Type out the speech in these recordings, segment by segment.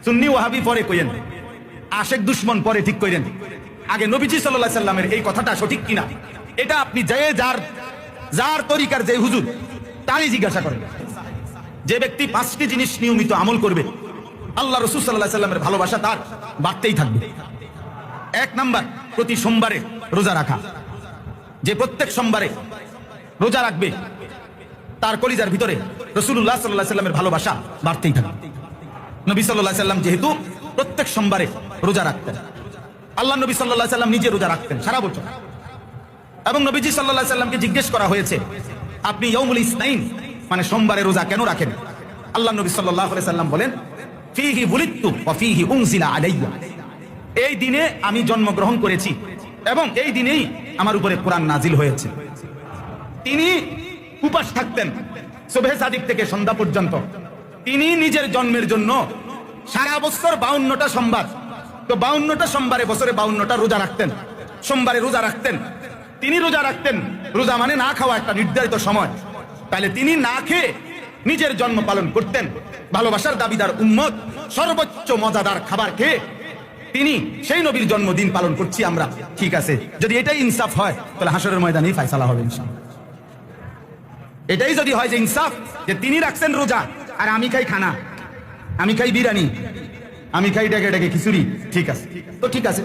সুন্নি ওয়াহাবি পরে কইেন, আশেক দুশ্মন পরে ঠিক কইরেন। আগে নবীজি সাল্লাল্লাহু আলাইহি সাল্লামের এই কথাটা সঠিক কিনা এটা আপনি যার তরিকার যে হুজুর তারই জিজ্ঞাসা করেন। যে ব্যক্তি 5টি জিনিস নিয়মিত আমল করবে, আল্লাহ রাসূল সাল্লাল্লাহু আলাইহি সাল্লামের ভালোবাসা তার বাড়তেই থাকবে। 1 নাম্বার, প্রতি সোমবারে রোজা রাখা। যে প্রত্যেক সোমবারে রোজা রাখবে তার কলিজার ভিতরে রাসূলুল্লাহ সাল্লাল্লাহু আলাইহি সাল্লামের ভালোবাসা বাড়তেই থাকবে। নবী সাল্লাল্লাহু আলাইহি সাল্লাম যেহেতু প্রত্যেক সোমবারে রোজা রাখতেন, আল্লাহ নবী সাল্লাল্লাহু আলাইহি সাল্লাম নিজে রোজা রাখতেন সারা বছর। এবং নবীজি সাল্লাল্লাহু আলাইহি সাল্লামকে জিজ্ঞেস করা হয়েছে, আপনি ইয়াউমুল ইসনাইন মানে সোমবারে রোজা কেন রাখেন? আল্লাহ নবী সাল্লাল্লাহু আলাইহি সাল্লাম বলেন, ফীহি বুলিততু ওয়া ফীহি উনজিলা আলাইয়া। এই দিনে আমি জন্মগ্রহণ করেছি এবং এই দিনেই আমার উপরে কোরআন নাজিল হয়েছে। তিনি উপাস থাকতেন সুবহে সাদিক থেকে সন্ধ্যা পর্যন্ত। তিনি নিজের জন্মের জন্য সারা বছর 52টা সোমবার, তো 52টা সোমবারে বছরে 52টা রোজা রাখতেন। সোমবারে রোজা রাখতেন, তিনি রোজা রাখতেন। রোজা মানে না খাওয়া একটা নির্ধারিত সময়। তাহলে তিনি না খেয়ে নিজের জন্ম পালন করতেন। ভালোবাসার দাবিদার উম্মত সর্বোচ্চ মজাদার খাবার খেয়ে তিনি সেই নবীর জন্মদিন পালন করছি আমরা। ঠিক আছে, যদি এটাই ইনসাফ হয় তাহলে হাসরের ময়দানেই ফয়সালা হবে ইনশাআল্লাহ। এটাই যদি হয় যে ইনসাফ, যে তিনি রাখছেন রোজা আর আমি খাই খানা, আমি খাই বিরিয়ানি, আমি খাই ডেকে ডেকে খিচুড়ি, ঠিক আছে তো ঠিক আছে,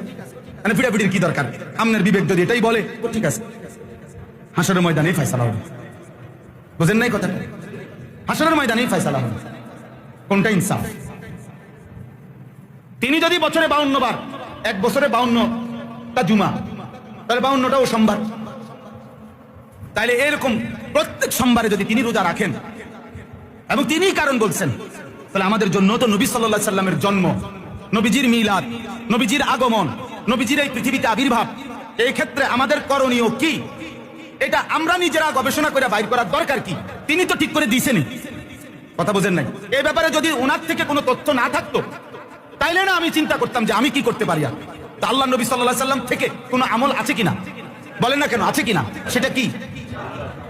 মানে পিড়াপিড়ির কি দরকার? আপনার বিবেক যদি এটাই বলে তো ঠিক আছে, হাসরের ময়দানেই ফয়সালা হবে। বুঝেন নাই কথাটা? হাসরের ময়দানেই ফয়সালা হবে। কোনটা ইনসাফ? তিনি যদি বছরে 52 বার, এক বছরে 52টা জুমা, তাহলে 52টাও সোমবার। তাহলে এরকম প্রত্যেক সোমবারে যদি তিনি রোজা রাখেন এবং তিনি কারণ বলছেন, তাহলে আমাদের জন্য তো নবী সাল্লাল্লাহু আলাইহি সাল্লামের জন্ম, নবীজির মিলাদ, নবীজির আগমন, নবীজির এই পৃথিবীতে আবির্ভাব, এই ক্ষেত্রে আমাদের করণীয় কি এটা আমরা নিজেরা গবেষণা করে বাইর করার দরকার কি? তিনি তো ঠিক করে দিয়েছেনই। কথা বোঝেন নাই? এই ব্যাপারে যদি ওনার থেকে কোনো তথ্য না থাকতো তাইলে না আমি চিন্তা করতাম যে আমি কি করতে পারি। আর তা আল্লাহ নবী সাল্লাল্লাহু আলাইহি সাল্লাম থেকে কোনো আমল আছে কিনা বলেন না কেন, আছে কিনা? সেটা কি?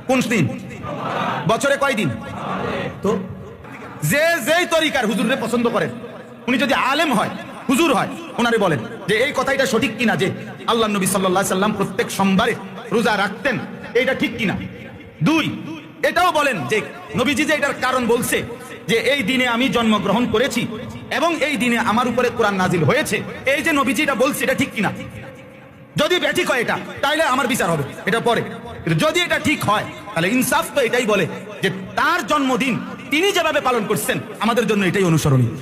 কোন দিন? বছরে কয় দিন? তো যেই তরিকার হুজুরে পছন্দ করেন, উনি যদি আলেম হয়, হুজুর হয়, ওনারে বলেন যে এই কথাটা সঠিক কিনা যে আল্লাহ নবী সাল্লাল্লাহু আলাইহি সাল্লাম প্রত্যেক সোমবারে রোজা রাখতেন, এইটা ঠিক কিনা। 2, এটাও বলেন যে নবীজি যে এটার কারণ বলছে যে এই দিনে আমি জন্মগ্রহণ করেছি এবং এই দিনে আমার উপরে কোরআন নাজিল হয়েছে, এই যে নবীজি এটা বলছে এটা ঠিক কিনা। যদি ব্যাঠিক হয় এটা, তাইলে আমার বিচার হবে, এটা পরে। যদি এটা ঠিক হয় তাহলে ইনসাফ তো এটাই বলে যে তার জন্মদিন তিনি যেভাবে পালন করছেন আমাদের জন্য এটাই অনুসরণীয়।